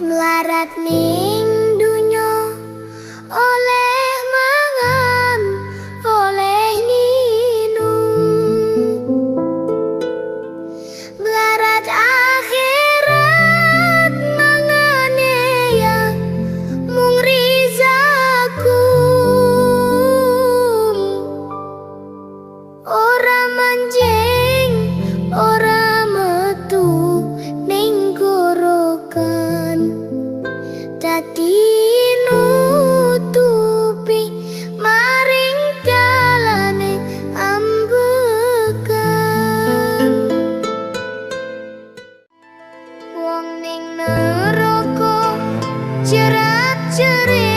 Mlarat ning dunyo oleh mangan oleh minum, mlarat akhirat mangane ya mung rizakum. Ora manjing ora metu ning gorokan, dadi nutupi maring dalane ambekan. Wong ning neraka jerat-jerit